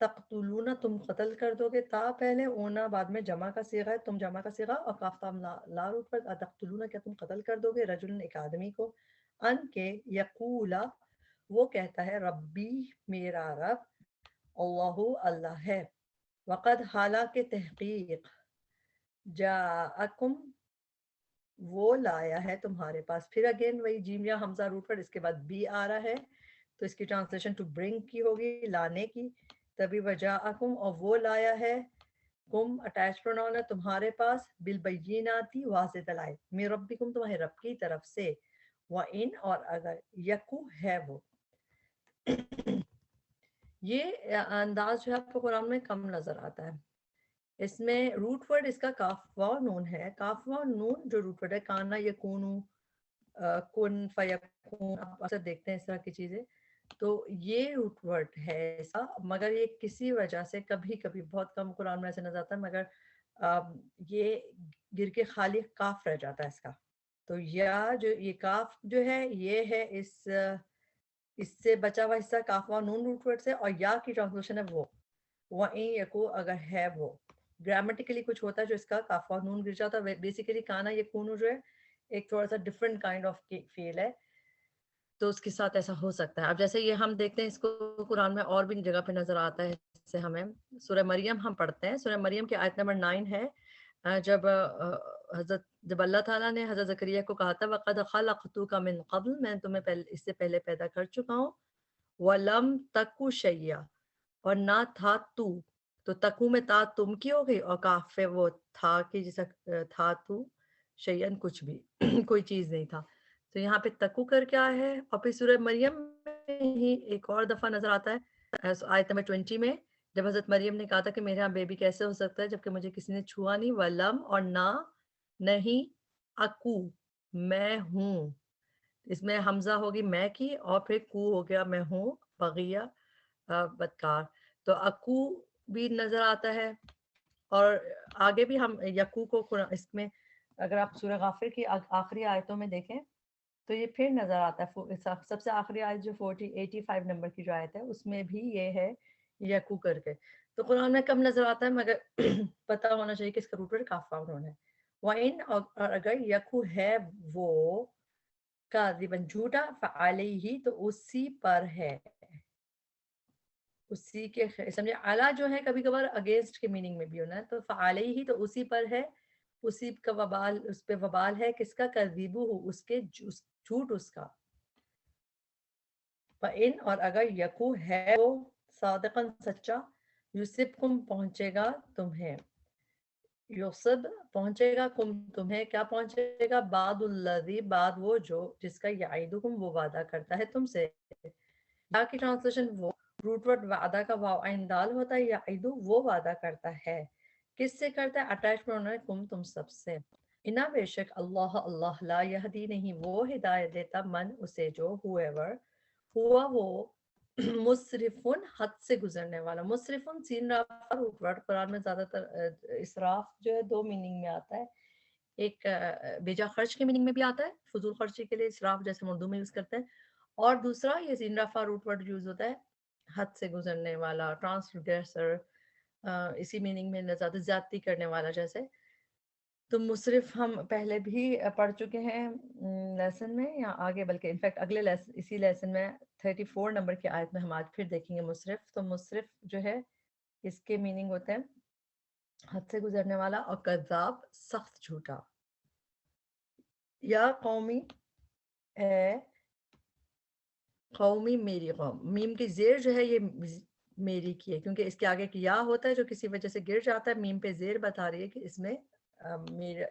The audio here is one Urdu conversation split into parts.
تقتلون تم قتل کر دو گے، تا پہلے، اونا بعد میں جمع کا صیغہ ہے، تم جمع کا صیغہ، اور کاف تام لا روٹ پر، تقتلون کیا تم قتل کر دو گے، رجل ایک آدمی کو، ان کے یقولا وہ کہتا ہے ربی میرا رب، اللہ اللہ ہے، وقد حالانکہ تحقیق جاءکم وہ لایا ہے تمہارے پاس، پھر اگین وہی جیم یا حمزہ روٹ پر، اس کے بعد بی آ رہا ہے، تو اس کی ٹرانسلیشن ٹو برنگ کی ہوگی، لانے کی، تبھی وجاءکم اور وہ لایا ہے، کم اٹیچ پروناؤن ہے تمہارے پاس، بالبیناتی واضح دلائل، من ربکم تمہارے رب کی طرف سے، وَإِنْ اور اگر، یکو ہے وہ، یہ انداز جو ہے آپ کو قرآن میں کم نظر آتا ہے۔ اس میں روٹ ورڈ اس کا کاف واو نون ہے، کاف واو نون جو روٹ ورڈ ہے، کانا یکونو، کن فیکون، آپ اکثر دیکھتے ہیں اس طرح کی چیزیں، تو یہ روٹ ورڈ ہے ایسا، مگر یہ کسی وجہ سے کبھی کبھی بہت کم قرآن میں ایسے نظر آتا ہے، مگر یہ گر کے خالی کاف رہ جاتا ہے اس کا، تو یا جو یہ کاف جو ہے یہ ہے اس سے بچا ہوا حصہ کاف واو نون روٹ ورڈ سے، اور یا کی ٹرانسلیشن ہے وہ، وَإِن یکو اگر ہے وہ، گرامیٹیکلی کچھ ہوتا ہے جو اس کا کاف واو نون گر جاتا ہے، بیسیکلی کانا یکونو جو ہے ایک تھوڑا سا ڈفرنٹ کائنڈ آف فیل ہے، تو اس کے ساتھ ایسا ہو سکتا ہے۔ اب جیسے یہ ہم دیکھتے ہیں اس کو قرآن میں اور بھی جگہ پہ نظر آتا ہے، جیسے ہمیں سورہ مریم ہم پڑھتے ہیں، سورہ مریم کی آیت نمبر 9 ہے، جب اللہ تعالیٰ نے حضرت زکریا کو کہا تھا وَقَدْ خَلَقْتُكَ مِن قبل، میں تمہیں اس سے پہلے پیدا کر چکا ہوں، وَلَمْ تَكُ شَيْئًا اور نہ تھا تو تکو میں تا تم کی ہو گئی، اور کاف وہ تھا کی جیسا تھا تو شیئن کچھ بھی کوئی چیز نہیں تھا، تو یہاں پہ تکو کر کیا ہے، اور پھر سورہ مریم میں ہی ایک اور دفعہ نظر آتا ہے آیت نمبر 20 میں، جب حضرت مریم نے کہا تھا کہ میرے یہاں بیبی کیسے ہو سکتا ہے جبکہ مجھے کسی نے چھوا نہیں، ولم اور نہ نہیں، اکو میں ہوں، اس میں حمزہ ہوگی میں کی، اور پھر کو ہو گیا میں ہوں بغیہ بدکار، تو اکو بھی نظر آتا ہے، اور آگے بھی ہم یکو کو اس میں اگر آپ سورہ غافر کی آخری آیتوں میں دیکھیں تو یہ پھر نظر آتا ہے، سب سے آخری آیت جو 85 نمبر کی جو آیت ہے اس میں بھی یہ ہے یکو کر کے، تو قرآن میں کم نظر آتا ہے، مگر پتہ ہونا چاہیے کہ اس کا روٹ ورڈ کاف واو نون ہے، وَإِنْ اور اگر یکو ہے وہ، کاذباً جھوٹا، فعلیہ تو اسی پر ہے، اسی کے سمجھے اعلیٰ جو ہے کبھی کبھار اگینسٹ کے میننگ میں بھی ہونا ہے، تو فعلیہ تو اسی پر ہے، اسی کا وبال، اس پہ وبال ہے کس کا، کذبو ہو اس کے جھوٹ اس کا، فَإِنْ اور اگر یکو ہے وہ صادقاً سچا، یوسفکم پہنچے گا تمہیں، یوسب پہنچے گا کم تمہیں، کیا پہنچے گا، بعد الذی بعد وہ جو جس کا یعیدکم وہ وعدہ کرتا ہے تم سے، یا کی ٹرانسلیشن وہ روٹ ورڈ وعدہ کا واو عین دال ہوتا ہے، یعیدو وہ وعدہ کرتا ہے، کس سے کرتا ہے، اٹیچ پروناؤن ہے کم تم سب سے، انا بے شک اللہ اللہ لا یہدی نہیں وہ ہدایت دیتا من اسے جو whoever ہوا وہ مسرفن حد سے گزرنے والا، مسرفن سین رافع روٹ ورڈ قرآن میں زیادہ تر اسراف جو ہے دو میننگ میں آتا ہے، ایک بیجا خرچ کے میننگ میں بھی آتا ہے، فضول خرچی کے لیے اسراف جیسے ہم اردو میں یوز کرتے ہیں، اور دوسرا یہ سین رافع روٹ ورڈ یوز ہوتا ہے حد سے گزرنے والا، ٹرانسگریسر، اسی میننگ میں زیادہ زیادتی کرنے والا جیسے، تو مصرف ہم پہلے بھی پڑھ چکے ہیں لیسن میں یا آگے، بلکہ انفیکٹ اگلے لیسن اسی لیسن میں 34 نمبر کی آیت میں ہم آج پھر دیکھیں گے مصرف، تو مصرف جو ہے اس کے میننگ ہوتے ہیں حد سے گزرنے والا، اور کذاب سخت جھوٹا، یا قومی اے قومی میری قوم، میم کی زیر جو ہے یہ میری کی ہے کیونکہ اس کے آگے کی یا ہوتا ہے جو کسی وجہ سے گر جاتا ہے، میم پہ زیر بتا رہی ہے کہ اس میں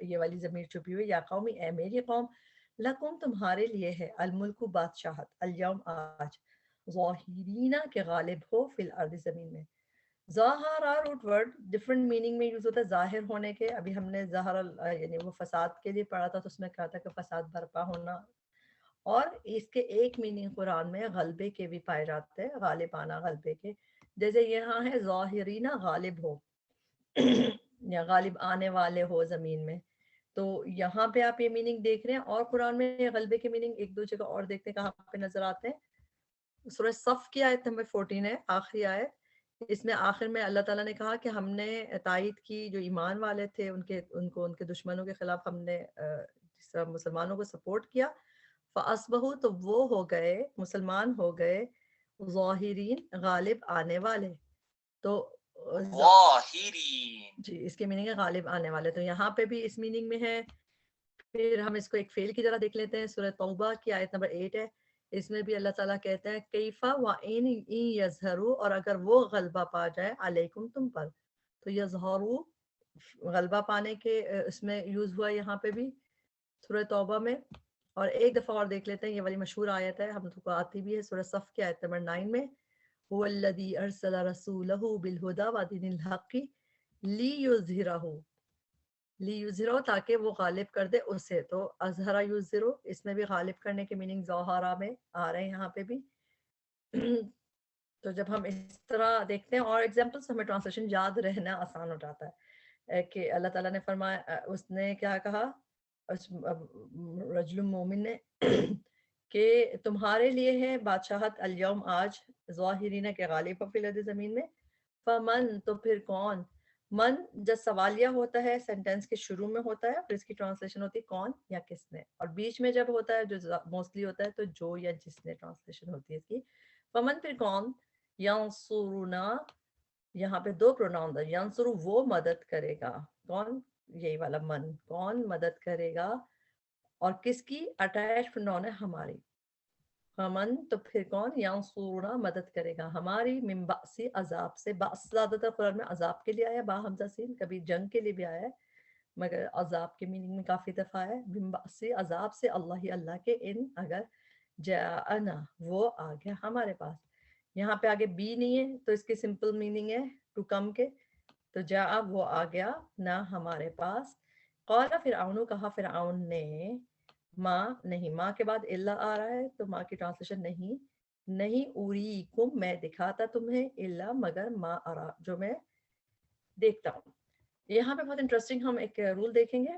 یہ والی ضمیر چھپی ہوئی، یا قومی اے میری قوم، لکم تمہارے لیے ہے، الملک بادشاہت، الیوم آج، ظاہرین کے غالب ہو، فی الارض زمین میں، ظاہرہ روٹ ورڈ ڈفرنٹ میننگ میں یوز ہوتا ہے ظاہر ہونے کے، ابھی ہم نے ظاہر یعنی وہ فساد کے لیے پڑھا تھا تو اس میں کہا تھا کہ فساد برپا ہونا، اور اس کے ایک میننگ قرآن میں غلبے کے بھی پائے جاتے ہیں، غالب آنا غلبے کے، جیسے یہاں ہے ظاہرین غالب ہو یا غالب آنے والے ہو زمین میں، تو یہاں پہ آپ یہ میننگ دیکھ رہے ہیں، اور قرآن میں غلبے کے میننگ ایک دو جگہ اور دیکھتے ہیں کہاں پہ نظر آتے ہیں، سورہ صف کی آیت نمبر 14 ہے آخری آیت، اس میں آخر میں اللہ تعالیٰ نے کہا کہ ہم نے تائید کی جو ایمان والے تھے ان کے دشمنوں کے خلاف ہم نے جس طرح مسلمانوں کو سپورٹ کیا، فَأَصْبَحُوا تو وہ ہو گئے، مسلمان ہو گئے، ظاہرین غالب آنے والے. تو ظاہرین. جی اس کے میننگ ہے غالب آنے والے. تو یہاں پہ بھی اس میننگ میں ہے. پھر ہم اس کو ایک فعل کی طرح دیکھ لیتے ہیں. سورہ توبہ کی آیت نمبر 8 ہے. اس میں بھی اللہ تعالیٰ کہتے ہیں کیفا وَإِن یظہروا، اور اگر وہ غلبہ پا جائے علیکم تم پر. تو یظہروا غلبہ پانے کے اس میں یوز ہوا یہاں پہ بھی سورہ توبہ میں. اور ایک دفعہ اور دیکھ لیتے ہیں، یہ والی مشہور آیت ہے، ہم کو آتی بھی ہے، سورہ صف کی آیت نمبر 9 میں، هو الذی ارسل رسولہ بالہدی ودین الحق لیظہرہ تاکہ وہ غالب کر دے اسے. تو اظہرہ یظہرو، اس میں بھی غالب کرنے کے میننگ ظہرہ میں آ رہے ہیں یہاں پہ بھی. تو جب ہم اس طرح دیکھتے ہیں اور ایگزامپلس، ہمیں ٹرانسلیشن یاد رہنا آسان ہو جاتا ہے کہ اللہ تعالیٰ نے فرمایا، اس نے کیا کہا رجل مومن نے کہ تمہارے لیے ہے بادشاہت الیوم آج، ظاہرین کے غالب فی الارض زمین میں. فمن تو پھر کون، من جب سوالیہ ہوتا ہے سینٹینس کے شروع میں ہوتا ہے، پھر اس کی ٹرانسلیشن ہوتی ہے کون یا کس نے، اور بیچ میں جب ہوتا ہے جو موسٹلی ہوتا ہے تو جو یا جس نے ٹرانسلیشن ہوتی ہے اس کی. فمن پھر کون، ینصرنا، یہاں پہ دو پروناؤن ہے، ینصر وہ مدد کرے گا، کون، یہی والا من، کون مدد کرے گا، اور کس کی، اٹیچ پروناؤن ہے ہماری. فمن تو پھر کون، ینصرنا مدد کرے گا ہماری، من بأس عذاب سے. بأس زیادہ تر قرآن میں عذاب کے لیے آیا با حمزہ سین، کبھی جنگ کے لیے بھی آیا ہے مگر عذاب کے میننگ میں کافی دفعہ ہے. من بأس عذاب سے، اللہ کے، ان اگر جاءنا وہ آ گیا ہمارے پاس. یہاں پہ آگے بی نہیں ہے تو اس کی سمپل میننگ ہے ٹو کم کے. تو جاء وہ آ گیا نہ ہمارے پاس. قال فرعون، کہا فرعون نے، ماں نہیں، ماں کے بعد الا آ رہا ہے تو ماں کی ٹرانسلیشن نہیں اریکم میں دکھاتا تمہیں، الا مگر ما ارا جو میں دیکھتا ہوں. یہاں پہ بہت انٹرسٹنگ ہم ایک رول دیکھیں گے.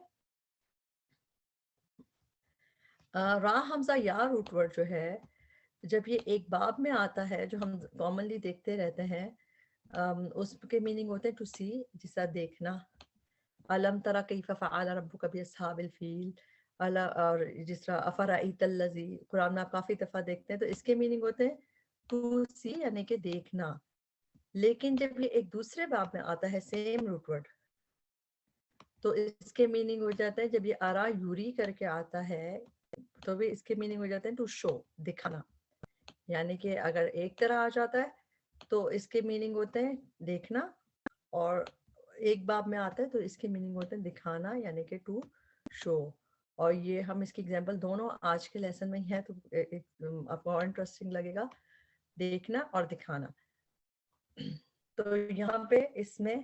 را حمزہ یا روٹ ورڈ جو ہے جب یہ ایک باب میں آتا ہے جو ہم کامنلی دیکھتے رہتے ہیں، اس کے میننگ ہوتے ہیں ٹو سی، جس طرح دیکھنا. علم ترى کیف فعل ربک باصحاب الفیل، اور جس طرح افرأیت الذی، قرآن میں آپ کافی دفعہ دیکھتے ہیں تو اس کے میننگ ہوتے ہیں ٹو سی یعنی کہ دیکھنا. لیکن جب یہ ایک دوسرے باب میں آتا ہے سیم روٹ ورڈ تو اس کے میننگ ہو جاتا ہے، جب یہ ارا یوری کر کے آتا ہے تو بھی اس کے میننگ ہو جاتے ہیں ٹو شو، دکھانا. یعنی کہ اگر ایک طرح آ جاتا ہے تو اس کے میننگ ہوتے ہیں دیکھنا، اور ایک باب میں آتا ہے تو اس کے میننگ ہوتے ہیں دکھانا یعنی کہ ٹو شو. اور یہ ہم اس کی ایگزامپل دونوں آج کے لیسن میں ہی ہے تو آپ کو اور انٹرسٹنگ لگے گا، دیکھنا اور دکھانا. تو یہاں پہ اس میں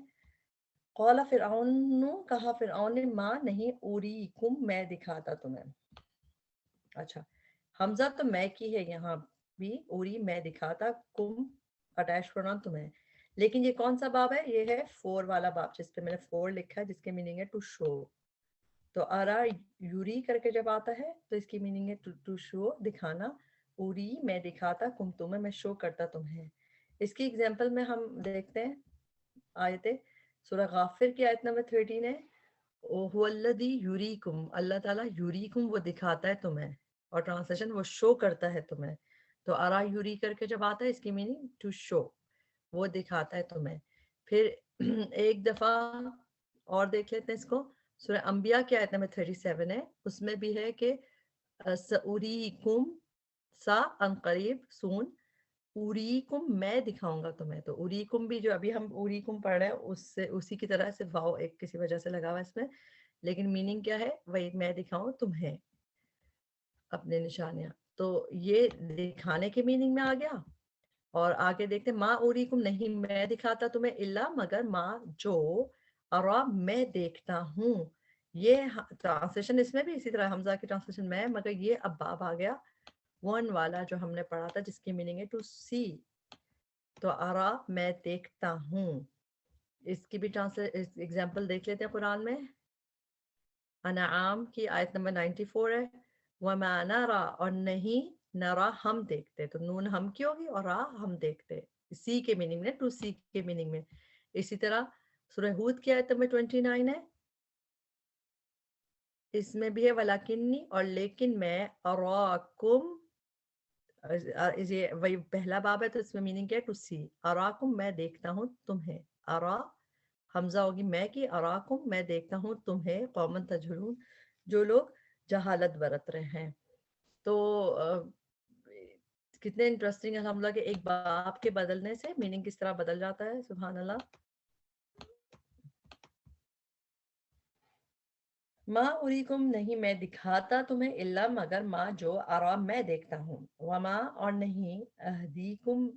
قال فرعون، کہا فرعون نے، ماں نہیں اریکم میں دکھاتا تمہیں. اچھا، حمزہ تو میں کی ہے یہاں بھی، اوری میں دکھاتا، کم اٹیچ پروناؤن تمہیں. لیکن یہ کون سا باب ہے، یہ ہے 4 والا باب جس پہ میں نے 4 لکھا ہے، جس کے میننگ ہے ٹو شو. تو ارا یوری کر کے جب آتا ہے تو اس کی میننگ ہے ٹو شو، دکھانا. اوری میں دکھاتا، کم تمہیں میں شو کرتا تمہیں. اس کی ایگزامپل میں ہم دیکھتے ہیں آیت سورہ غافر کی آیت نمبر 13 ہے، هو الذی یریکم، اللہ تعالیٰ یریکم وہ دکھاتا ہے تمہیں، اور ٹرانسلیشن وہ شو کرتا ہے تمہیں. تو ارا یوری کر کے جب آتا ہے اس کی میننگ ٹو شو، وہ دکھاتا ہے تمہیں. پھر ایک دفعہ اور دیکھ لیتے ہیں اس کو، سورہ انبیاء کی آیت نمبر 37 ہے، اس میں بھی ہے کہ سأریکم، سا ان قریب، سون، اریکم میں دکھاؤں گا تمہیں. تو اریکم بھی جو ابھی ہم اریکم پڑھ رہے ہیں اس سے اسی کی طرح سے واو ایک کسی وجہ سے لگا ہوا اس میں، لیکن میننگ کیا ہے، وہی میں دکھاؤں تمہیں اپنے نشانیاں. تو یہ دکھانے کے میننگ میں آ گیا. اور آگے دیکھتے ہیں ما اریکم نہیں میں دکھاتا تمہیں، الا مگر ما جو، ارا میں دیکھتا ہوں. یہ ٹرانسلیشن اس میں بھی اسی طرح حمزہ کی ٹرانسلیشن میں، مگر یہ اب باب آ گیا 1 والا جو ہم نے پڑھا تھا جس کی میننگ ہے ٹو سی. تو ارا میں دیکھتا ہوں. اس کی بھی ایگزامپل دیکھ لیتے ہیں قرآن میں. انعام کی آیت نمبر 94 ہے، وَمَا نَرَى، اور نہیں، نرا ہم دیکھتے، تو نون ہم کی ہوگی اور را ہم دیکھتے. سی کے میننگ میں, ٹو سی کے میننگ میں. اسی طرح سورہ ہود کی آیت نمبر 29 ہے, اس میں بھی ہے ولیکنی, اور لیکن میں اراکم, یہ وہی پہلا باب ہے تو اس میں میننگ کیا ہے, ٹو سی. اراکم میں دیکھتا ہوں تمہیں, ارا حمزہ ہوگی میں کی, اراکم میں دیکھتا ہوں تمہیں, قومن تجہلون جو لوگ جہالت برت رہے ہیں. تو کتنے انٹرسٹنگ الحمدللہ کہ ایک باب کے بدلنے سے میننگ کس طرح بدل جاتا ہے, سبحان اللہ. ما اریکم نہیں میں دکھاتا تمہیں, الا مگر ما جو ارا میں دیکھتا ہوں, وما اور نہیں, اہدیکم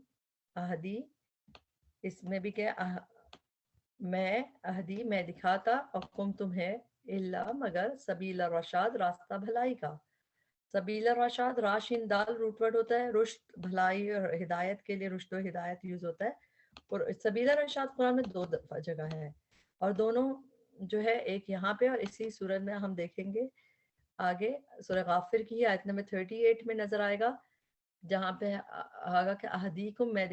اہدی, اس میں بھی کیا میں اہدی میں دکھاتا, اور کم تمہیں, الا مگر, سبیل الرشاد راستہ بھلائی کا. سبیل الرشاد راشین دال روٹ ورڈ ہوتا ہے, رشد بھلائی اور ہدایت کے لیے رشد و ہدایت یوز ہوتا ہے. اور سبیل الرشاد قرآن میں 2 دفعہ جگہ ہے, اور دونوں جو ہے ایک یہاں پہ اور اسی سورت میں ہم دیکھیں گے آگے سورہ غافر کی آیت نمبر 38 میں نظر آئے گا, جہاں پہ آگا کہ اہدیکم میں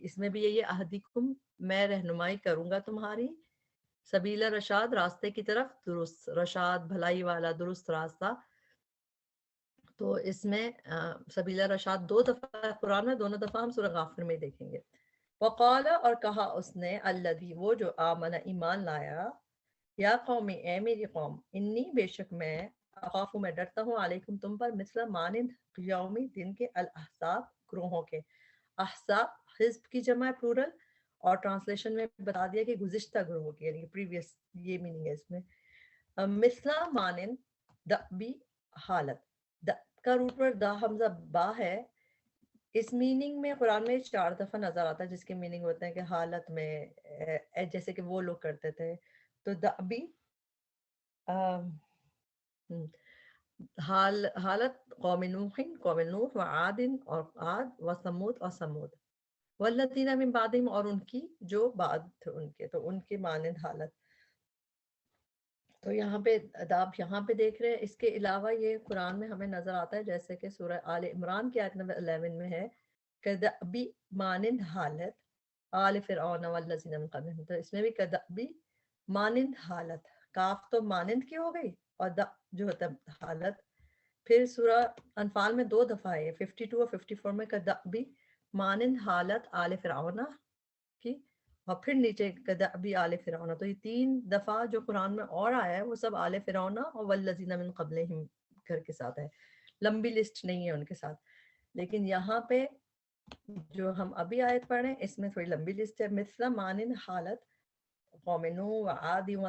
اس میں بھی یہی اہدیکم میں رہنمائی کروں گا تمہاری, سبیل رشاد راستے کی طرف, درست رشاد بھلائی والا درست راستہ. تو اس میں سبیل رشاد 2 دفعہ قرآن میں, دونوں دفعہ ہم سورہ غافر میں دیکھیں گے. وقال اور کہا اس نے, الذی وہ جو آمن ایمان لایا, یا قومی اے میری قوم, انی بے شک میں, اخاف میں ڈرتا ہوں, علیکم تم پر, مثل مانند یومی دن کے, الاحزاب گروہوں کے. احزاب حزب کی جمع پلورل, اور ٹرانسلیشن میں بتا دیا کہ گزشتہ گروہوں کی, یعنی پریویس, یہ میننگ ہے اس میں. مثل مانند, دأبی حالت, کا روٹ ورڈ دا حمزہ با ہے. اس میننگ میں قرآن میں 4 دفعہ نظر آتا ہے, جس کے میننگ ہوتے ہیں کہ حالت میں, جیسے کہ وہ لوگ کرتے تھے. تو دأبی حالت قوم نوح, قوم نوح, و عاد اور عاد, و ثمود اور ثمود, والذین من بعدہم اور ان کی جو بعد تھے ان کے, تو ان کے مانند حالت. تو یہاں پہ اداب یہاں پہ دیکھ رہے ہیں. اس کے علاوہ یہ قرآن میں ہمیں نظر آتا ہے, جیسے کہ سورہ آل عمران کی آیت نمبر 11 میں ہے, کدأبی مانند حالت, آل فرعون والذین من قبلہم, تو اس میں بھی کدأبی مانند حالت, کاف تو مانند کی ہو گئی, اور جو ہوتا ہے حالت. پھر سورہ انفال میں 2 دفعہ ہے, 52 اور 54 میں, کدأبی مانند حالت آل فرعون کی, اور پھر نیچے کدأبی آل فرعون. تو یہ 3 دفعہ جو قرآن میں اور آیا ہے وہ سب آل فرعون اور والذین من قبلہم گھر کے ساتھ ہے, لمبی لسٹ نہیں ہے ان کے ساتھ. لیکن یہاں پہ جو ہم ابھی آیت پڑھیں اس میں تھوڑی لمبی لسٹ ہے. مثل مانند حالت قوم نوح و عاد و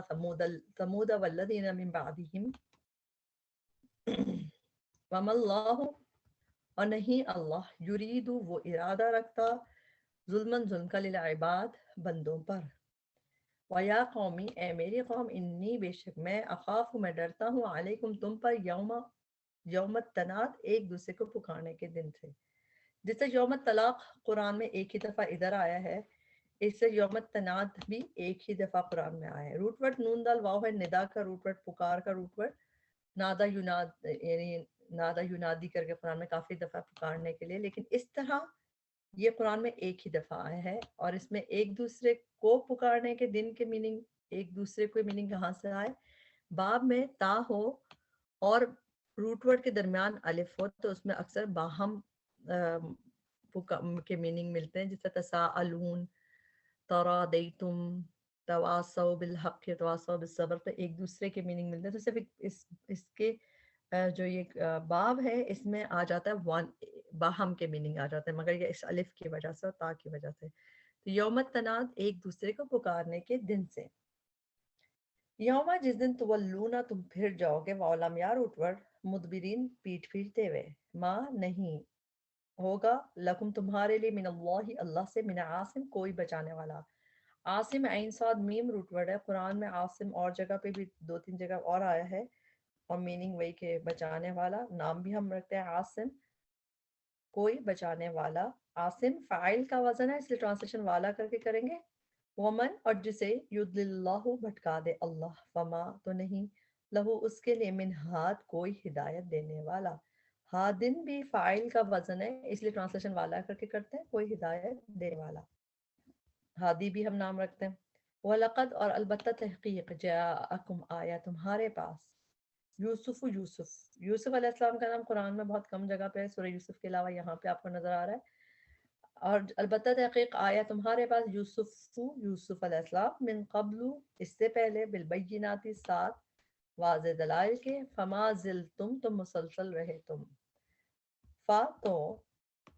ثمود والذین من بعدہم, وما اللہ اور نہیں اللہ, یرید وہ ارادہ رکھتا, ظلمن ظلم کا, للعباد بندوں پر. وَيَا قومی اے میری قوم, انی بے شک میں, اخاف میں ڈرتا ہوں, علیکم تم پر, یوم التناد ایک دوسرے کو پکارنے کے دن سے. جس سے یوم الطلاق قرآن میں ایک ہی دفعہ ادھر آیا ہے, اس سے یوم التناد بھی ایک ہی دفعہ قرآن میں آیا ہے. روٹ ورڈ نون دال واو ہے, ندا کا روٹ ورڈ, پکار کا روٹ ورڈ, نادا یناد, یعنی نادا ینادی کر کے قرآن میں کافی دفعہ پکارنے کے لیے. لیکن اس طرح یہ قرآن میں ایک ہی دفعہ آیا ہے, اور اس میں ایک دوسرے کو پکارنے کے دن کے میننگ, ایک دوسرے کو میننگ کہاں سے آئے, باب میں تا ہو اور روٹ ورڈ کے درمیان الف ہو, تو اس میں اکثر باہم کے میننگ ملتے ہیں, جس طرح تساءلون, ترادیتم, تواصوا بالحق, تواصوا بالصبر, تو ایک دوسرے کے میننگ ملتے ہیں. تو صرف اس کے جو یہ باب ہے اس میں آ جاتا ہے باہم کے میننگ آ جاتا ہے, مگر یہ اس الف کی وجہ سے اور تا کی وجہ سے. تو یوم التناد ایک دوسرے کو پکارنے کے دن سے. یوم جس دن تولونا تم پھر جاؤ گے, واولم یا روٹ ورڈ, مدبرین پیٹ پھیرتے ہوئے, ماں نہیں ہوگا, لکم تمہارے لیے, من اللہ اللہ سے, من عاصم کوئی بچانے والا. عاصم عین صاد میم روٹ ورڈ ہے. قرآن میں عاصم اور جگہ پہ بھی 2-3 جگہ اور آیا ہے, اور میننگ وہی کہ بچانے والا. نام بھی ہم رکھتے ہیں عاصم, کوئی بچانے والا. عاصم فاعل کا وزن ہے, اس لیے ٹرانسلیشن والا کر کے کریں گے. ومن اور جسے یضلل اللہ بھٹکا دے اللہ, فما تو نہیں, لہو اس کے لیے, من ہاد کوئی ہدایت دینے والا. ہادن بھی فاعل کا وزن ہے، اس لیے ٹرانسلیشن والا کر کے کرتے ہیں، کوئی ہدایت دینے والا. ہادی بھی ہم نام رکھتے ہیں. وَلَقَدْ اور البتہ تحقیق جاءکم آیا تمہارے پاس یوسف یوسف علیہ السلام کا نام قرآن میں بہت کم جگہ پہ ہے، سورہ یوسف کے علاوہ یہاں پہ آپ کو نظر آ رہا ہے. اور البتہ تحقیق آیا تمہارے پاس یوسف علیہ السلام من قبل اس سے پہلے بالبینات ساتھ واضح دلائل کے، فما زلتم تم مسلسل رہے تم، تو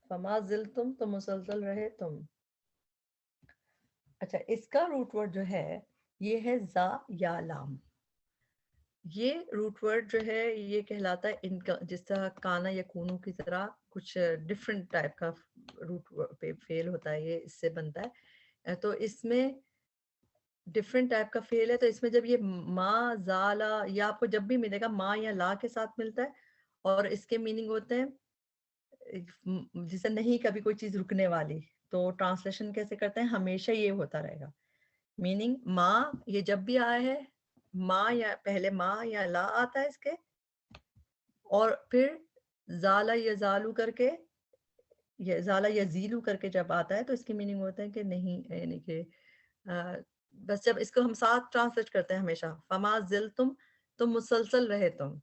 فما زلتم تم مسلسل رہے تم. اچھا، اس کا روٹ ورڈ جو ہے یہ ہے زا یا لام. یہ روٹ ورڈ جو ہے یہ کہلاتا ہے ان کا، جس طرح کانا یا کونو کی طرح کچھ ڈفرینٹ ٹائپ کا روٹ پہ فیل ہوتا ہے، یہ اس سے بنتا ہے. تو اس میں ڈفرینٹ ٹائپ کا فیل ہے، تو اس میں جب یہ ما زالا یا آپ کو جب بھی ملے گا ما یا لا کے ساتھ ملتا ہے، اور اس کے میننگ ہوتے ہیں جسے نہیں کبھی کوئی چیز رکنے والی، تو ٹرانسلیشن کیسے کرتے ہیں، ہمیشہ یہ ہوتا رہے گا. میننگ ما یہ جب بھی آیا ہے، ما یا پہلے ما یا لا آتا ہے اس کے، اور پھر زالا یزالو کر کے، زالا یزیلو کر کے جب آتا ہے تو اس کی میننگ ہوتا ہے کہ نہیں، یعنی کہ بس جب اس کو ہم ساتھ ٹرانسلیٹ کرتے ہیں ہمیشہ، فما زل تم مسلسل رہے تم،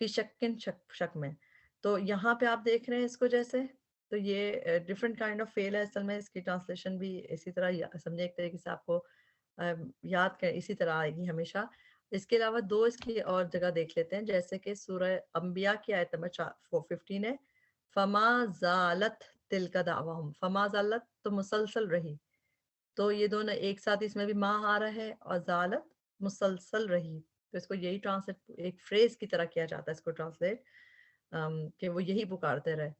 فی شکن شک میں. تو یہاں پہ آپ دیکھ رہے ہیں اس کو جیسے، تو یہ ڈفرینٹ کائنڈ آف فیل ہے اصل میں. اس کی ٹرانسلیشن بھی اسی طرح سمجھے ایک طریقے سے آپ کو یاد کر اسی طرح آئے گی ہمیشہ. اس کے علاوہ دو اس کی اور جگہ دیکھ لیتے ہیں، جیسے کہ سورہ انبیاء کی آیت نمبر 415 ہے، فما زالت تلک دعواہم، فما زالت تو مسلسل رہی، تو یہ دونوں ایک ساتھ اس میں بھی ما آ رہا ہے اور زالت مسلسل رہی. تو اس کو یہی ٹرانسلیٹ ایک فریز کی طرح کیا جاتا ہے اس کو ٹرانسلیٹ، کہ وہ یہی پکارتے رہے.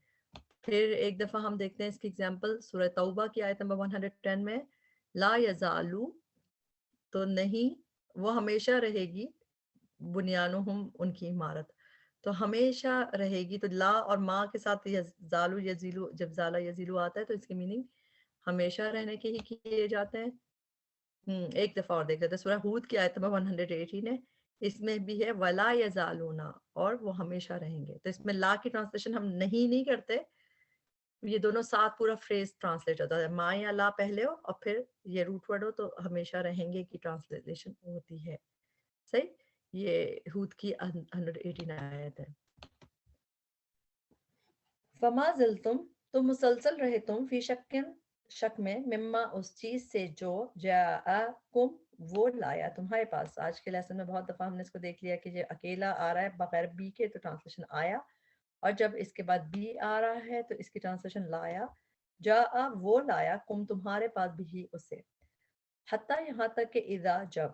پھر ایک دفعہ ہم دیکھتے ہیں اس کی اگزامپل سورہ توبہ کی آیت نمبر 110 میں، لا یزالو تو نہیں، وہ ہمیشہ رہے گی، بنیانہم ان کی عمارت، تو ہمیشہ رہے گی. تو لا اور ما کے ساتھ زالو یزیلو، جب زالا یزیلو آتا ہے تو اس کی میننگ ہمیشہ رہنے کے ہی کیے جاتے ہیں. ایک دفعہ اور دیکھ لیتے ہیں سورہ ہود کی آیت نمبر 118 ہے، اس میں بھی ہے ولا یزالونا، اور وہ ہمیشہ رہیں گے. تو اس میں لا کی ٹرانسلیشن ہم نہیں کرتے، یہ دونوں ساتھ پورا فریز ٹرانسلیٹ ہوتا ہے، ما یا لا پہلے ہو اور پھر یہ روٹ ورڈ ہو تو ہمیشہ رہیں گے کی ٹرانسلیشن ہوتی ہے. صحیح، یہ ہود کی 118 آیت ہے. فما زلتم تم مسلسل رہے تم، فی شکن شک میں، مما اس چیز سے جو جاءکم وہ لایا تمہارے پاس. آج کے لیسن میں بہت دفعہ ہم نے اس کو دیکھ لیا کہ یہ اکیلا آ رہا ہے بغیر بی کے تو ٹرانسلیشن آیا، اور جب اس کے بعد بی آ رہا ہے تو اس کی ٹرانسلیشن لایا. جاء وہ لایا، کم تمہارے پاس بھی اسے، حتیٰ یہاں تک کہ اذا جب،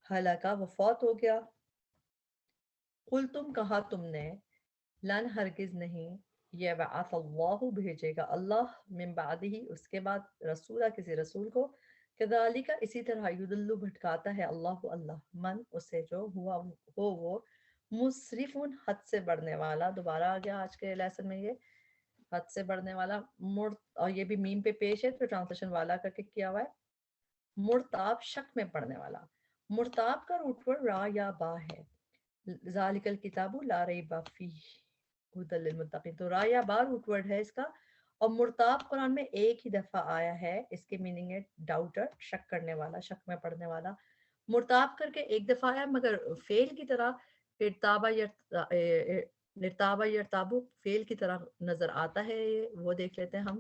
ہلاکا وہ فوت ہو گیا، قل تم کہا تم نے، لن ہرگز نہیں، یہ بعث اللہ بھیجے گا اللہ، من بعدہ اس کے بعد، رسولہ کسی رسول کو، کذالک اسی طرح، یدل بھٹکاتا ہے اللہ اللہ، من اسے جو ہوا ہو وہ، مسرف حد سے بڑھنے والا. دوبارہ آ گیا آج کے لیسن میں یہ حد سے بڑھنے والا، اور یہ بھی میم پہ پیش ہے تو ٹرانسلیشن والا کر کے کیا ہوا ہے، مرتاب شک میں پڑھنے والا. مرتاب کا روٹ ورڈ را یا با ہے، ذالک الکتاب لا ریب فیہ ھدی للمتقین، تو را یا با روٹ ورڈ ہے اس کا. اور مرتاب قرآن میں ایک ہی دفعہ آیا ہے، اس کی میننگ ہے ڈاؤٹر، شک کرنے والا، شک میں پڑھنے والا. مرتاب کر کے ایک دفعہ آیا، مگر فیل کی طرح ارتابا یرتابو فیل کی طرح نظر آتا ہے. وہ دیکھ لیتے ہیں ہم،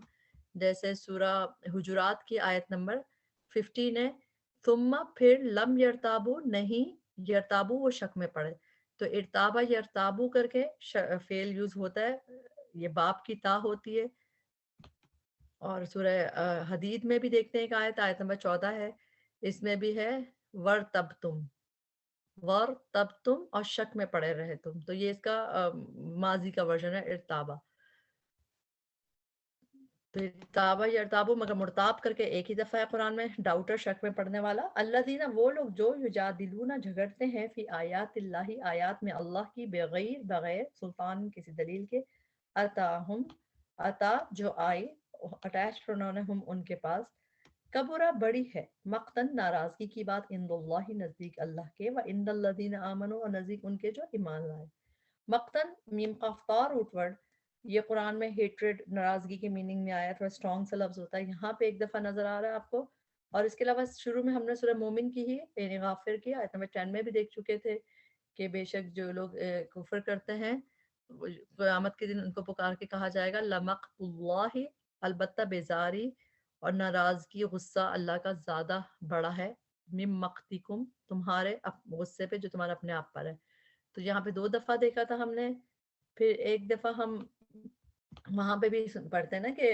جیسے سورہ حجرات کی آیت نمبر 15 ہے، ثم پھر لم یرتابو نہیں، یرتابو وہ شک میں پڑے، تو ارتابا یرتابو کر کے فیل یوز ہوتا ہے، یہ باپ کی تا ہوتی ہے. اور سورہ حدید میں بھی دیکھتے ہیں ایک آیت نمبر 14 ہے، اس میں بھی ہے تب تم اور شک میں پڑے رہے تم، تو یہ اس کا ماضی کا ورژن ہے ارتابا. تو ارتابا یا ارتابو مگر مرتاب کر کے ایک ہی دفعہ ہے قرآن میں، ڈاؤٹر شک میں پڑھنے والا. الذین وہ لوگ جو یجادلون جھگڑتے ہیں، فی آیات اللہ آیات میں اللہ کی، بغیر سلطان کسی دلیل کے، اتا جو آئی، اٹیچ پرونون ہم ان کے پاس، کبرا بڑی ہے، مقتن ناراضگی کی بات، عند اللہ نزدیک اللہ کے، و عند الذین آمنوا اور نزدیک ان کے جو ایمان لائے. مقتن میم قاف روٹ ورڈ، یہ قرآن میں ہیٹریڈ ناراضگی کے میننگ میں آیا، تھوڑا اسٹرانگ سا لفظ ہوتا ہے، یہاں پہ ایک دفعہ نظر آ رہا ہے آپ کو. اور اس کے علاوہ شروع میں ہم نے سورہ مومن کی ہی یعنی غافر کی آیت نمبر 10 میں بھی دیکھ چکے تھے کہ بے شک جو لوگ کفر کرتے ہیں قیامت کے دن ان کو پکار کے کہا جائے گا لمقت اللہ، البتہ بیزاری اور ناراضگی غصہ اللہ کا زیادہ بڑا ہے، مم مقتکم تمہارے غصے پہ جو تمہارا اپنے آپ پر ہے. تو یہاں پہ 2 دفعہ دیکھا تھا ہم نے، پھر ایک دفعہ ہم وہاں پہ بھی پڑھتے ہیں نا کہ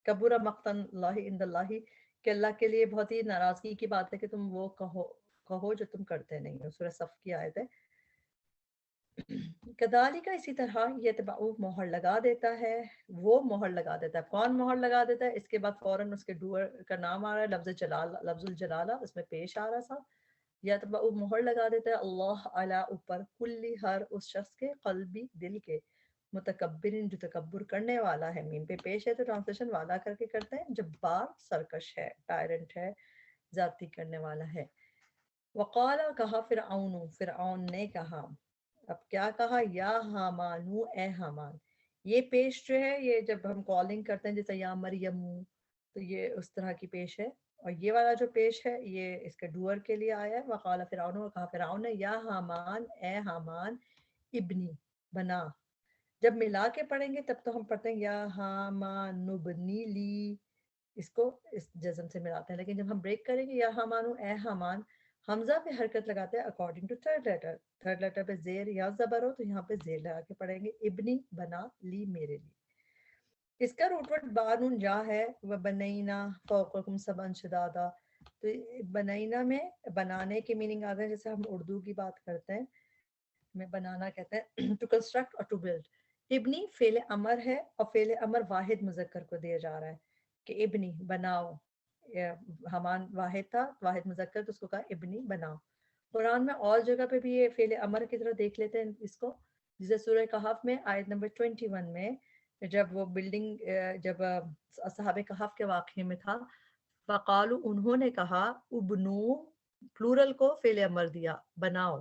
کبر مقتن اللہ عند اللہ، کہ اللہ کے لیے بہت ہی ناراضگی کی بات ہے کہ تم وہ کہو جو تم کرتے نہیں ہو. سورہ صف کی آیت ہے. کذالک اسی طرح یتبع مہر لگا دیتا ہے، وہ مہر لگا دیتا ہے. کون مہر لگا دیتا ہے؟ اس کے بعد فوراً اس کے ڈوئر کا نام آ رہا ہے، لفظ جلال، لفظ الجلالہ اس میں پیش آ رہا تھا. یتبع مہر لگا دیتا ہے اللہ علی اوپر کلی ہر اس شخص کے قلبی دل کے متکبرین جو تکبر کرنے والا ہے. میم پہ پیش ہے تو ٹرانسلیشن والا کر کے کرتے ہیں، جبار سرکش ہے، ٹائرنٹ ہے، ذاتی کرنے والا ہے. وقال کہا فرعون، فرعون نے کہا، اب کیا کہا؟ یا حامانو اے حامان. یہ پیش جو ہے یہ جب ہم کالنگ کرتے ہیں جیسے یا مریم، تو یہ اس طرح کی پیش ہے. اور یہ والا جو پیش ہے یہ اس کے ڈوئر کے لیے آیا ہے. وقال فرعون، اور کہا فرعون نے، یا حامان اے حامان ابنی بنا. جب ملا کے پڑھیں گے تب تو ہم پڑھتے ہیں یا حامان نبنی لی، اس کو اس جزم سے ملاتے ہیں، لیکن جب ہم بریک کریں گے یا حامانو اے حامان، حمزہ پہ حرکت لگاتے ہیں according to third letter. Third letter پہ زیر یا زبر ہو تو یہاں پہ زیر لگا کے پڑھیں گے، ابنی بنا لی میرے لیے. اس کا روٹ ورڈ بانون جا ہے، وہ بنینا فوقکم سبعا شدادا. تو بنینا میں بنانے کے میننگ آتے ہیں، جیسے ہم اردو کی بات کرتے ہیں میں بنانا کہتے ہیں ٹو کنسٹرکٹ اور ٹو بلڈ. ابنی فعل امر ہے اور فعل امر واحد مذکر کو دیا جا رہا ہے کہ ابنی بناؤ. حمان واحد تھا، واحد مذکر، تو اس کو کہا ابنی بناؤ. قرآن میں اور جگہ پہ بھی یہ فعل امر کی طرح دیکھ لیتے ہیں اس کو، جسے سورہ کہف میں آیت نمبر 21 میں جب وہ بلڈنگ جب اصحاب کہف کے واقعے میں تھا، فقالو انہوں نے کہا، ابنو پلورل کو فعل امر دیا، بناؤ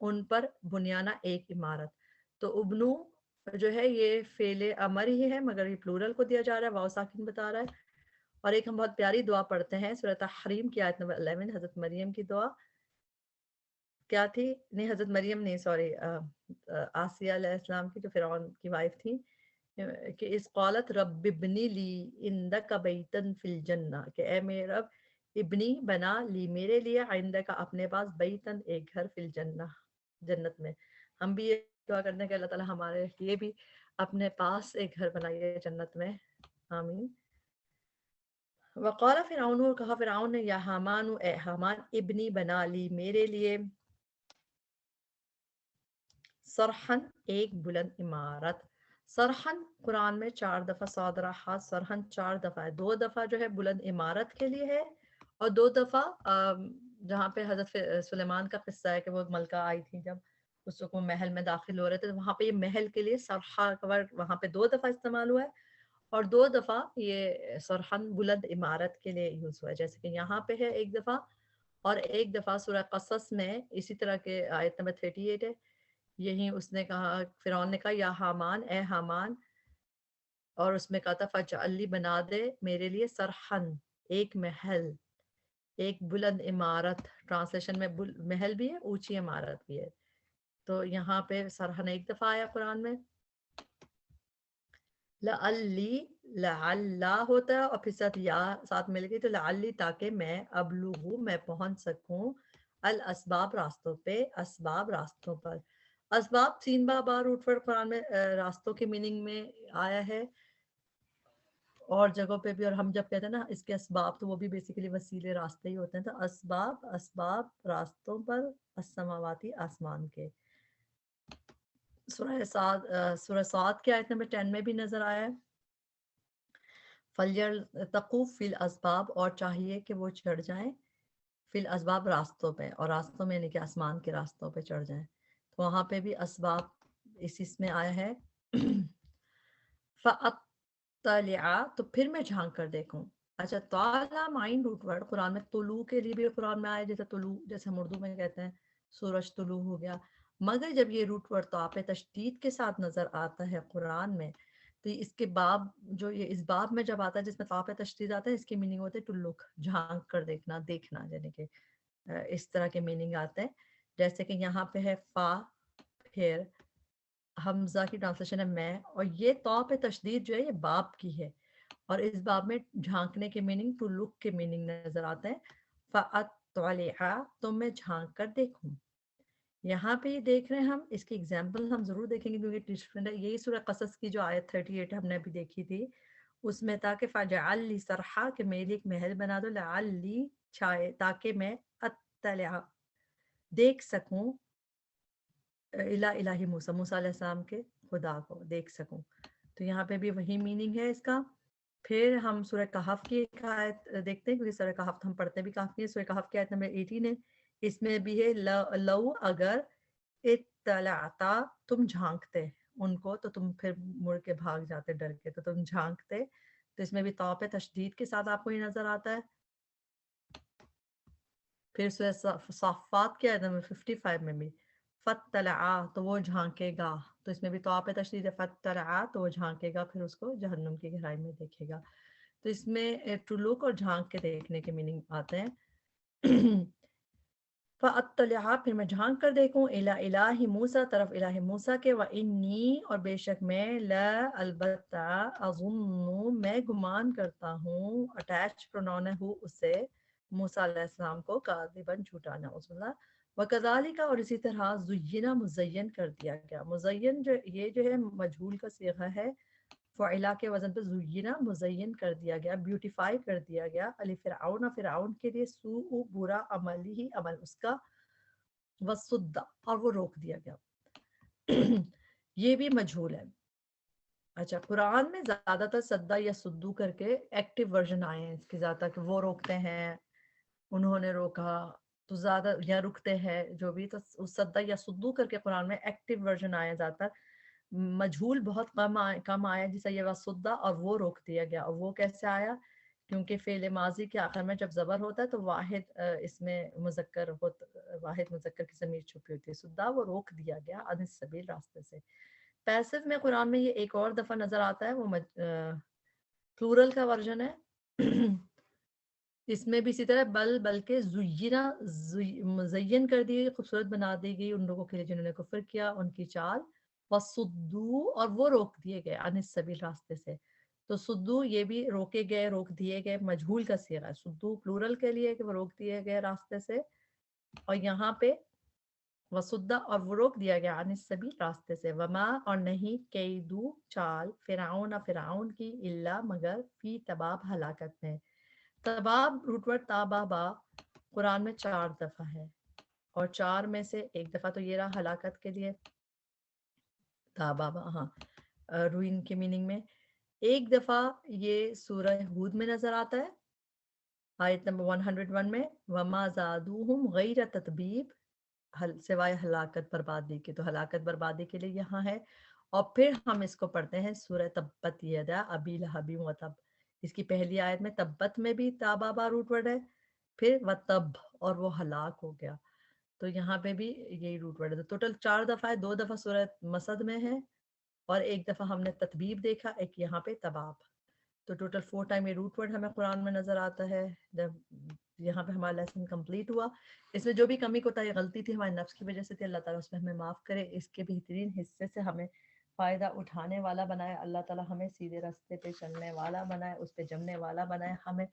ان پر بنیانہ ایک عمارت. تو ابنو جو ہے یہ فعل امر ہی ہے مگر یہ پلورل کو دیا جا رہا ہے، واو ساکن بتا رہا ہے. اور ایک ہم بہت پیاری دعا پڑھتے ہیں سورہ تحریم کی آیت نمبر 11، حضرت مریم کی دعا کیا تھی؟ نہیں حضرت مریم نہیں، سوری، آسیہ علیہ السلام کی جو فرعون کی وائف تھی، کہ اس قالت رب ابنی لی عندک بیتن فی الجنہ، کہ اے میرے رب ابنی بنا لی میرے لیے عندک اپنے پاس بیتن ایک گھر فی الجنہ جنت میں. ہم بھی یہ دعا کرتے ہیں کہ اللہ تعالیٰ ہمارے لیے بھی اپنے پاس ایک گھر بنائیے جنت میں، آمین. وقال فرعون، اور کہا فرعون نے، یا حامان اے حامان ابنی بنا لی میرے لیے سرحن ایک بلند عمارت. سرحن قرآن میں 4 دفعہ صاد رہا، سرحن 4 دفعہ ہے، 2 دفعہ جو ہے بلند عمارت کے لیے ہے اور 2 دفعہ جہاں پہ حضرت سلیمان کا قصہ ہے کہ وہ ملکہ آئی تھی جب اس کو محل میں داخل ہو رہے تھے، تو وہاں پہ یہ محل کے لیے سرحا کا ورڈ وہاں پہ 2 دفعہ استعمال ہوا ہے اور 2 دفعہ یہ سرحن بلند عمارت کے لیے یوز ہوا ہے، جیسے کہ یہاں پہ ہے 1 دفعہ اور 1 دفعہ سورہ قصص میں اسی طرح کے آیت نمبر 38 ہے. یہی اس نے کہا، فرعون نے کہا یا حامان اے حامان، اور اس میں کہا تھا فجعل لی بنا دے میرے لیے سرحن ایک محل، ایک بلند عمارت. ٹرانسلیشن میں محل بھی ہے، اونچی عمارت بھی ہے. تو یہاں پہ سرحن 1 دفعہ آیا قرآن میں. لعلی لعلہ ہوتا ہے اور پھر ساتھ یا ساتھ مل گئی تو لعلی تاکہ میں ابلغ میں پہنچ سکوں الاسباب راستوں پہ، اسباب راستوں پر. اسباب 3 بار روٹ ورڈ قرآن میں راستوں کے میننگ میں آیا ہے اور جگہوں پہ بھی. اور ہم جب کہتے ہیں نا اس کے اسباب تو وہ بھی بیسیکلی وسیلے راستے ہی ہوتے ہیں. تو اسباب اسباب راستوں پر، السماواتی آسمان کے. سورہ صاد کی آیت نمبر 10 میں بھی نظر آیا ہے فَلْيَرْتَقُوا فِي الْأَسْبَابِ، اور چاہیے کہ وہ چڑھ جائیں فی الاسباب راستوں پہ، اور راستوں میں یعنی کہ آسمان کے راستوں پہ چڑھ جائیں. تو وہاں پہ بھی اسباب اس میں آیا ہے فَأَطَّلِعَ، تو پھر میں جھانک کر دیکھوں. اچھا طالع مائن روٹ ورڈ قرآن میں طلوع کے لیے بھی قرآن میں آیا، جیسے طلوع جیسے ہم اردو میں کہتے ہیں سورج طلوع ہو گیا. مگر جب یہ روٹ ورڈ طاء پہ تشدید کے ساتھ نظر آتا ہے قرآن میں، تو اس کے باب جو یہ اس باب میں جب آتا ہے جس میں طاء پہ تشدید آتا ہے، اس کے میننگ ہوتے ہیں ٹو لک، جھانک کر دیکھنا، دیکھنا، یعنی کہ اس طرح کے میننگ آتے ہیں. جیسے کہ یہاں پہ ہے فا، پھر حمزہ کی ٹرانسلیشن ہے میں، اور یہ طاء پہ تشدید جو ہے یہ باب کی ہے، اور اس باب میں جھانکنے کے میننگ ٹو لک کے میننگ نظر آتے ہیں. فَأَطَّلِعَ، تو میں جھانک کر دیکھوں. یہاں پہ یہ دیکھ رہے ہیں ہم، اس کی ایگزامپل ہم ضرور دیکھیں گے کیونکہ ڈفرینٹ ہے. یہی سورہ قصص کی جو آیت 38 ہم نے ابھی دیکھی تھی، اس میں تھا کہ فَجَعَلْ لِي سَرْحًا، کہ میرے لیے ایک محل بنا دو، لَعَلِّي، چھائے، تاکہ میں اطلع، دیکھ سکوں، الہ موسیٰ، موسیٰ علیہ السلام کے خدا کو دیکھ سکوں. تو یہاں پہ بھی وہی میننگ ہے اس کا. پھر ہم سورہ کہف کی ایک آیت دیکھتے ہیں، کیونکہ سورہ کہف ہم پڑھتے بھی کافی ہیں. سورہ کہف کی آیت نمبر 18 ہے. اس میں بھی ہے لو، اگر اطلعتا، تم جھانکتے ان کو تو تم پھر مڑ کے بھاگ جاتے ڈر کے، تو تم جھانکتے. تو اس میں بھی طاء پہ تشدید کے ساتھ آپ کو یہ نظر آتا ہے. پھر سورہ صافات کی آیت نمبر 55 میں بھی فَاطَّلَعَ، تو وہ جھانکے گا. تو اس میں بھی طاء پہ تشدید ہے، فَاطَّلَعَ، تو وہ جھانکے گا، پھر اس کو جہنم کی گہرائی میں دیکھے گا. تو اس میں ٹو لک اور جھانک کے دیکھنے کے میننگ آتے ہیں. فَأَطَّلِعَ، پھر میں جھانک کر دیکھوں، إِلَىٰ إِلَٰهِ موسیٰ، طرف الہ موسیٰ کے، وَإِنِّي، اور بے شک میں، البتہ، أَظُنُّ، میں گمان کرتا ہوں، اٹیچ پروناؤن ہے ہو اس سے، موسیٰ علیہ السلام کو، کاذباً، جھوٹا، نعوذ باللہ. وَكَذَلِكَ، اور اسی طرح، زُيِّنَ، مزین کر دیا گیا. مزین جو یہ جو ہے مجہول کا صیغہ ہے، فعلا کے وزن پہ، زُيِّنَ، مزین کر دیا گیا، بیوٹیفائی کر دیا گیا، فرعون، فرعون کے لیے، سوء، برا، عمل ہی، عمل اس کا، وصد، اور وہ روک دیا گیا. یہ بھی مجہول ہے. اچھا، قرآن میں زیادہ تر سدا یا سدو کر کے ایکٹیو ورژن آئے ہیں اس کے، زیادہ تر کہ وہ روکتے ہیں، انہوں نے روکا، تو زیادہ، یا رکتے ہیں، جو بھی. تو سدا یا سدو کر کے قرآن میں ایکٹیو ورژن آئے زیادہ تر. مجہول بہت کم آیا، جیسے یہ وصدہ، اور وہ روک دیا گیا. اور وہ کیسے آیا؟ کیونکہ فعل ماضی کے آخر میں جب زبر ہوتا ہے تو واحد اس میں مذکر واحد مذکر کی ضمیر چھپی ہوتی ہے. سدا، وہ روک دیا گیا، عن السبیل، راستے سے. پیسو میں قرآن میں یہ ایک اور دفعہ نظر آتا ہے، وہ پلورل کا ورژن ہے. اس میں بھی اسی طرح بلکہ زینا، مزین کر دی گئی، خوبصورت بنا دی گئی ان لوگوں کے لیے جنہوں نے کفر کیا، ان کی چال. وصدو، اور وہ روک دیے گئے، عن السبیل، راستے سے. تو سدو، یہ بھی روکے گئے، روک دیے گئے، مجہول کا صیغہ ہے. سدو پلورل کے لیے کہ وہ روک دیے گئے راستے سے، اور یہاں پہ وصدہ، اور وہ روک دیا گیا، عن السبیل، راستے سے. وما، اور نہیں، کیدو، چال، فرعون، فرعون کی، الا، مگر، فی تباب، ہلاکت میں. تباب روٹ ورڈ تابابا قرآن میں 4 دفعہ ہے، اور 4 میں سے ایک دفعہ تو یہ رہا ہلاکت کے لیے، تابابا، ہاں، روئن کے میننگ میں. ایک دفعہ یہ سورہ ہود میں نظر آتا ہے، آیت نمبر 101 میں، وما زادوہم غیر تتبیب، سوائے ہلاکت بربادی کے. تو ہلاکت بربادی کے لیے یہاں ہے. اور پھر ہم اس کو پڑھتے ہیں سورہ تبت یدا ابی لہب وتب. اس کی پہلی آیت میں تبت میں بھی تابابا روٹ ورڈ ہے، پھر وتب، اور وہ ہلاک ہو گیا. تو یہاں پہ بھی یہی روٹ ورڈ ہے. تو ٹوٹل 4 دفعہ ہے، 2 دفعہ سورہ مسد میں ہے، اور ایک دفعہ ہم نے تتبیب دیکھا، ایک یہاں پہ تباب. تو ٹوٹل 4 ٹائم یہ روٹ ورڈ ہمیں قرآن میں نظر آتا ہے. جب یہاں پہ ہمارا لیسن کمپلیٹ ہوا. اس میں جو بھی کمی کوتاہی غلطی تھی ہمارے نفس کی وجہ سے تھی، اللہ تعالیٰ اس میں ہمیں معاف کرے، اس کے بہترین حصے سے ہمیں فائدہ اٹھانے والا بنائے. اللہ تعالیٰ ہمیں سیدھے راستے پہ چلنے والا بنائے، اس پہ جمنے والا بنائے، ہمیں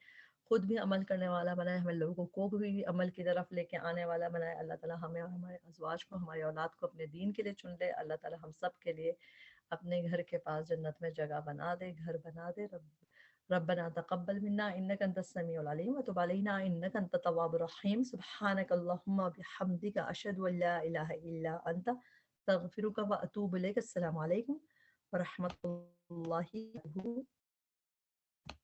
خود بھی عمل کرنے والا بنائے، ہمیں لوگوں کو بھی عمل کی طرف لے کے آنے والا بنائے. اللہ تعالیٰ ہمیں اور ہمارے ازواج کو، ہماری اولاد کو اپنے دین کے لیے چن لے. اللہ تعالیٰ ہم سب کے لیے اپنے گھر کے پاس جنت میں جگہ بنا دے، گھر بنا دے. ربنا تقبل منا انك انت السميع العليم وتب علينا انك انت التواب الرحيم. سبحانك اللهم وبحمدك اشهد ان لا اله الا انت استغفرك واتوب اليك. السلام عليكم ورحمة الله وبركاته.